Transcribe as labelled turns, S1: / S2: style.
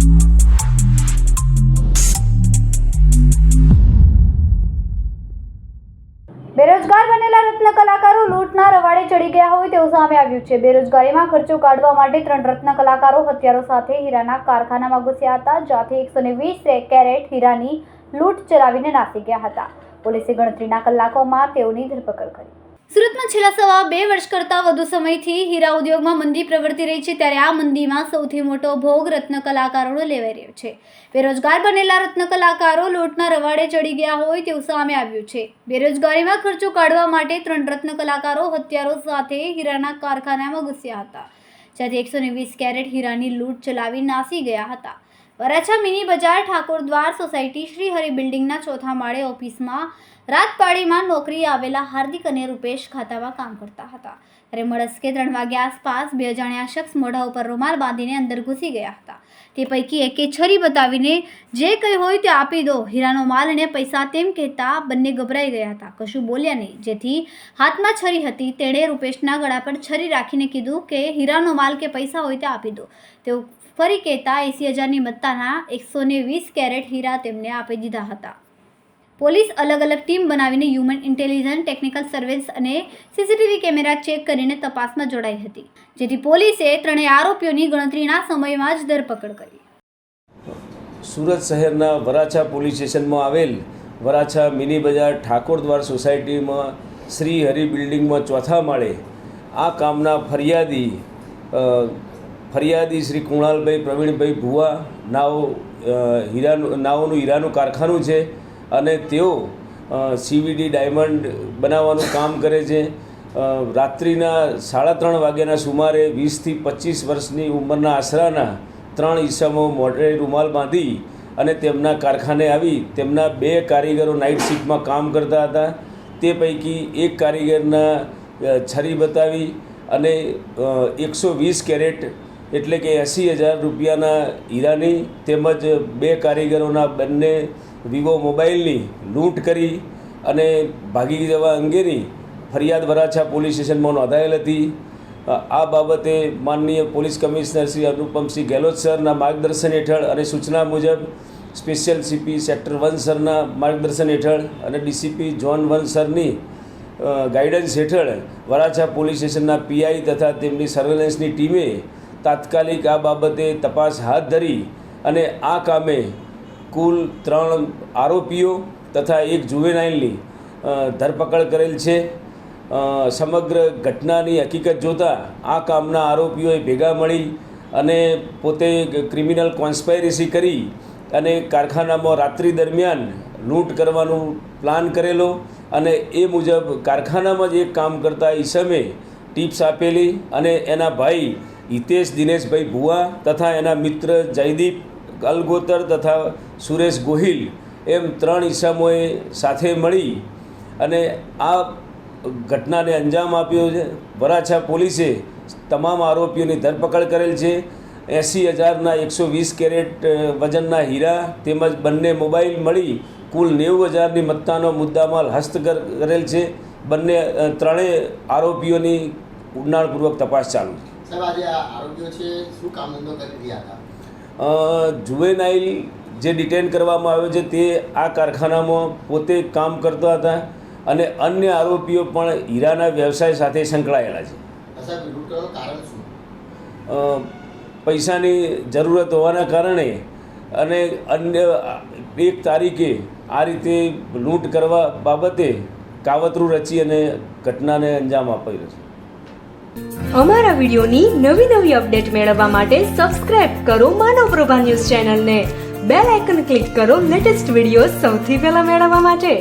S1: બેરોજગાર બનેલા રત્ન કલાકારો લૂંટના રવાડે ચડી ગયા હોય તેવું સામે આવ્યું છે। બેરોજગારીમાં ખર્ચો કાઢવા માટે 3 રત્ન કલાકારો હથિયારો સાથે હીરાના કારખાનામાં ઘૂસ્યા હતા, જ્યાંથી 120 કેરેટ હીરાની લૂંટ ચલાવીને નાસી ગયા હતા। પોલીસે ગણતરીના કલાકોમાં તેઓની ધરપકડ કરી। સુરતમાં છેલ્લા સવા 2 વર્ષ કરતાં વધુ સમયથી હીરા ઉદ્યોગમાં મંદી પ્રવર્તી રહી છે, ત્યારે આ મંદીમાં સૌથી મોટો ભોગ રત્ન કલાકારોનો લેવાઈ રહ્યો છે। બેરોજગાર બનેલા રત્ન કલાકારો લૂંટના રવાડે ચડી ગયા હોય તેવું સામે આવ્યું છે। બેરોજગારીમાં ખર્ચો કાઢવા માટે 3 રત્ન કલાકારો હથિયારો સાથે હીરાના કારખાનામાં ઘૂસ્યા હતા, જ્યાંથી 120 કેરેટ હીરાની લૂંટ ચલાવી નાસી ગયા હતા। વરાછા મિની બજાર ઠાકોરદ્વાર સોસાયટી શ્રી હરિ બિલ્ડિંગના 4થા માળે ઓફિસમાં રાતપાળીમાં નોકરી આવેલા હાર્દિક અને રૂપેશ ખાતામાં કામ કરતા હતા, ત્યારે મળસ્કે 3 વાગ્યા આસપાસ 2 અજાણ્યા શખ્સ મોઢા ઉપર રૂમાલ બાંધીને અંદર ઘૂસી ગયા હતા। તે પૈકી એકે છરી બતાવીને જે કંઈ હોય તે આપી દો, હીરાનો માલ અને પૈસા તેમ કહેતા બંને ગભરાઈ ગયા હતા, કશું બોલ્યા નહીં। જેથી હાથમાં છરી હતી તેણે રૂપેશના ગળા પર છરી રાખીને કીધું કે હીરાનો માલ કે પૈસા હોય તે આપી દો। તેઓ ફરી કહેતા 80,000ની મત્તાના 120 કેરેટ હીરા તેમને આપી દીધા હતા। પોલીસ અલગ અલગ ટીમ બનાવીને હ્યુમન ઇન્ટેલિજન્સ, ટેકનિકલ સર્વેલન્સ અને સીસીટીવી કેમેરા ચેક કરીને તપાસમાં જોડાઈ હતી, જેથી પોલીસે 3 આરોપીઓની ગણતરીના સમયમાં જ ધરપકડ કરી।
S2: સુરત શહેરના વરાછા પોલીસ સ્ટેશનમાં આવેલ વરાછા મિની બજાર ઠાકોરદ્વાર સોસાયટીમાં શ્રી હરિ બિલ્ડિંગમાં 4થા માળે આ કામના ફરિયાદી શ્રી કુણાલભાઈ પ્રવીણભાઈ ભુવા નાઓનું હીરાનું કારખાનું છે અને તેઓ CVD ડાયમંડ બનાવવાનું કામ કરે છે। રાત્રિના 3:30 વાગ્યાના સુમારે 20 થી 25 વર્ષની ઉંમરના આશરાના 3 ઈસમો મોઢે રૂમાલ બાંધી અને તેમના કારખાને આવી તેમના 2 કારીગરો નાઇટ શિફ્ટમાં કામ કરતા હતા। તે પૈકી એક કારીગરના છરી બતાવી અને 120 કેરેટ એટલે કે 80,000 રૂપિયાના હીરાની તેમજ 2 કારીગરોના બંને વિવો મોબાઈલની લૂંટ કરી અને ભાગી જવા અંગેની ફરિયાદ વરાછા પોલીસ સ્ટેશનમાં નોંધાયેલ હતી। આ બાબતે માનનીય પોલીસ કમિશનર શ્રી અનુપમસિંહ ગેહલોત સરના માર્ગદર્શન હેઠળ અને સૂચના મુજબ સ્પેશિયલ CP સેક્ટર 1 સરના માર્ગદર્શન હેઠળ અને DCP ઝોન 1 સરની ગાઈડન્સ હેઠળ વરાછા પોલીસ સ્ટેશનના PI તથા તેમની સર્વેલન્સની ટીમે તાત્કાલિક આ બાબતે તપાસ હાથ ધરી અને આ કામે કુલ 3 આરોપીઓ તથા 1 જુવેનાઇલની ધરપકડ કરેલ છે। સમગ્ર ઘટનાની હકીકત જોતાં આ કામના આરોપીઓએ ભેગા મળી અને પોતે ક્રિમિનલ કોન્સ્પાયરસી કરી અને કારખાનામાં રાત્રિ દરમિયાન લૂંટ કરવાનું પ્લાન કરેલો અને એ મુજબ કારખાનામાં જ એક કામ કરતા ઈસમે ટિપ્સ આપેલી અને એના ભાઈ હિતેશ દિનેશભાઈ ભુવા તથા એના મિત્ર જયદીપ અલગોતર તથા સુરેશ ગોહિલ એમ 3 ઈસમોએ સાથે મળી અને આ ઘટનાને અંજામ આપ્યો છે। વરાછા પોલીસે તમામ આરોપીઓની ધરપકડ કરેલ છે। 80,000ના 120 કેરેટ વજનના હીરા તેમજ બંને મોબાઈલ મળી કુલ 90,000ની મત્તાનો મુદ્દામાલ હસ્તગત કરેલ છે। બંને 3 આરોપીઓની ઊંડાણપૂર્વક તપાસ ચાલુ છે। જુવેનાઇલ જે ડિટેન કરવામાં આવ્યો છે તે આ કારખાનામાં પોતે કામ કરતા હતા અને અન્ય આરોપીઓ પણ હીરાના વ્યવસાય સાથે સંકળાયેલા છે। પૈસાની જરૂરત હોવાના કારણે અને અન્ય 1 તારીખે આ રીતે લૂંટ કરવા બાબતે કાવતરું રચી અને ઘટનાને અંજામ આપ્યો છે।
S3: અમારા વિડિયોની નવી અપડેટ મેળવવા માટે સબસ્ક્રાઇબ કરો માનવ પ્રભા ન્યૂઝ ચેનલને, બેલ આઇકન ક્લિક કરો લેટેસ્ટ વિડિયો સૌથી પહેલા મેળવવા માટે।